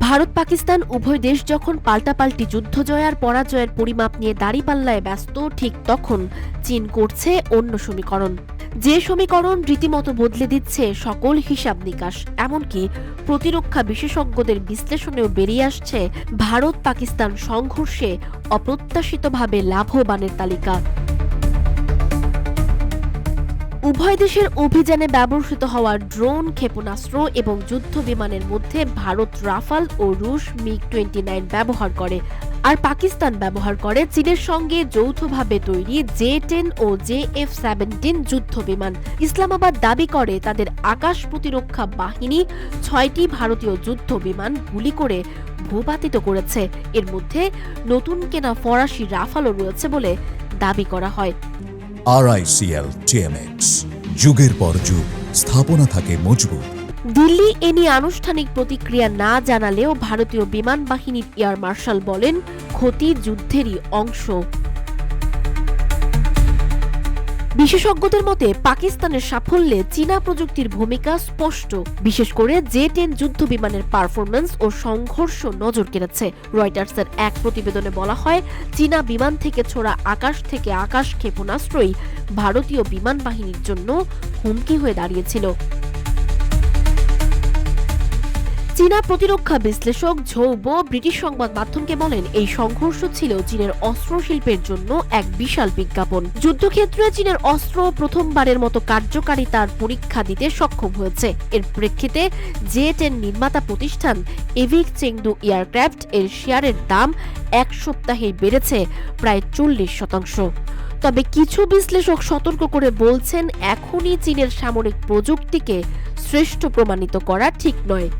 ভারত পাকিস্তান উভয় দেশ যখন পাল্টাপাল্টি যুদ্ধ জয় আর পরাজয়ের পরিমাপ নিয়ে দাঁড়িপাল্লায় ব্যস্ত, ঠিক তখন চীন করছে অন্য সমীকরণ। যে সমীকরণ রীতিমতো বদলে দিচ্ছে সকল হিসাব নিকাশ। এমনকি প্রতিরক্ষা বিশেষজ্ঞদের বিশ্লেষণেও বেরিয়ে আসছে ভারত পাকিস্তান সংঘর্ষে অপ্রত্যাশিতভাবে লাভবানের তালিকা। উভয় দেশের অভিযানে ব্যবহৃত হওয়া ড্রোন, ক্ষেপণাস্ত্র এবং যুদ্ধ বিমানের মধ্যে ভারত রাফাল ও রুশ মিগ-29 ব্যবহার করে, আর পাকিস্তান ব্যবহার করে চীনের সঙ্গে যৌথভাবে তৈরি J-10 ও JF-17 যুদ্ধ বিমান। ইসলামাবাদ দাবি করে তাদের আকাশ প্রতিরক্ষা বাহিনী 6টি ভারতীয় যুদ্ধ বিমান গুলি করে ভূপাতিত করেছে। এর মধ্যে নতুন কেনা ফরাসি রাফালও রয়েছে বলে দাবি করা হয়। RICL TMX, যুগের পর যুগ স্থাপনা থাকে মজবুত। দিল্লি এ নিয়ে আনুষ্ঠানিক প্রতিক্রিয়া না জানালেও ভারতীয় বিমান বাহিনীর এয়ার মার্শাল বলেন, ক্ষতি যুদ্ধেরই অংশ। বিশেষজ্ঞদের মতে পাকিস্তানের সাফল্যে চীনা প্রযুক্তির ভূমিকা স্পষ্ট। বিশেষ করে J-10 যুদ্ধ বিমানের পারফরম্যান্স ও সংঘর্ষ নজর কেড়েছে। রয়টার্সের এক প্রতিবেদনে বলা হয়, চীনা বিমান থেকে ছোড়া আকাশ থেকে আকাশ ক্ষেপণাস্ত্রই ভারতীয় বিমান বাহিনীর জন্য হুমকি হয়ে দাঁড়িয়েছিল। চীনা প্রতিরক্ষা বিশ্লেষক ঝৌ বো ব্রিটিশ সংবাদ মাধ্যমকে বলেন, এই সংঘর্ষ ছিল চীনের অস্ত্র শিল্পের জন্য এক বিশাল বিজ্ঞাপন। যুদ্ধক্ষেত্রে চীনের অস্ত্র প্রথমবারের মতো কার্যকারিতার পরীক্ষা দিতে সক্ষম হয়েছে। এর প্রেক্ষিতে J-10 নির্মাতা প্রতিষ্ঠান এভিক চেংদু এয়ারক্রাফট এর শেয়ারের দাম এক সপ্তাহেই বেড়েছে প্রায় 40%। তবে কিছু বিশ্লেষক সতর্ক করে বলছেন, এখনই চীনের সামরিক প্রযুক্তিকে শ্রেষ্ঠ প্রমাণিত করা ঠিক নয়।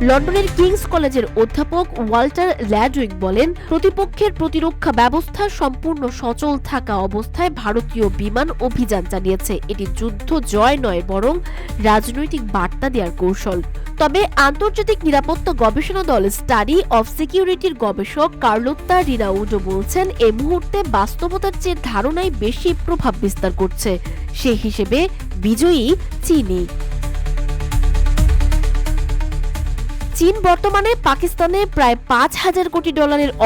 লন্ডনের কিংস কলেজের অধ্যাপক ওয়াল্টার ল্যাডউইক বলেন, প্রতিপক্ষের প্রতিরক্ষা ব্যবস্থা সম্পূর্ণ সচল থাকা অবস্থায় ভারতীয় বিমান অভিযান চালিয়েছে। এটি যুদ্ধ জয় নয়, বরং রাজনৈতিক বার্তা দেওয়ার কৌশল। তবে আন্তর্জাতিক নিরাপত্তা গবেষণা দল স্টাডি অফ সিকিউরিটির গবেষক কার্লোত্তা রিনাউডো বলছেন, এই মুহূর্তে বাস্তবতার চেয়ে ধারণাই বেশি প্রভাব বিস্তার করছে। সে হিসেবে বিজয়ী চীনই। চীন বর্তমানে পাকিস্তানে প্রায় $5,000 কোটি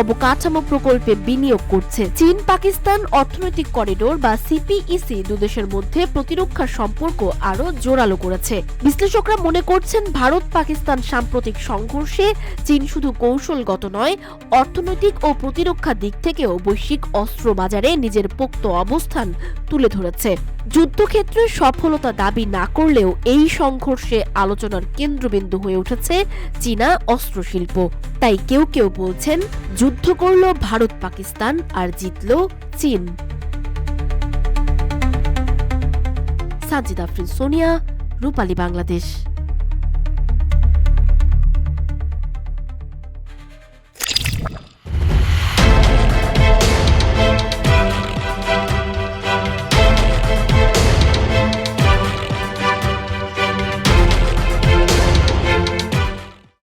অবকাঠামো প্রকল্পে বিনিয়োগ করছে। চীন পাকিস্তান অর্থনৈতিক করিডোর বা CPEC দুদেশের মধ্যে প্রতিরক্ষা সম্পর্ক আরও জোরালো করেছে। বিশ্লেষকরা মনে করছেন, ভারত পাকিস্তান সাম্প্রতিক সংঘর্ষে চীন শুধু কৌশলগত নয়, অর্থনৈতিক ও প্রতিরক্ষা দিক থেকেও বৈশ্বিক অস্ত্র বাজারে নিজের পোক্ত অবস্থান তুলে ধরেছে। যুদ্ধক্ষেত্রে সফলতা দাবি না করলেও এই সংঘর্ষে আলোচনার কেন্দ্রবিন্দু হয়ে উঠেছে চীনা অস্ত্র শিল্প। তাই কেউ কেউ বলছেন, যুদ্ধ করল ভারত পাকিস্তান আর জিতল চীন। সাজিদ আফরিন, সোনিয়া, রূপালী বাংলাদেশ।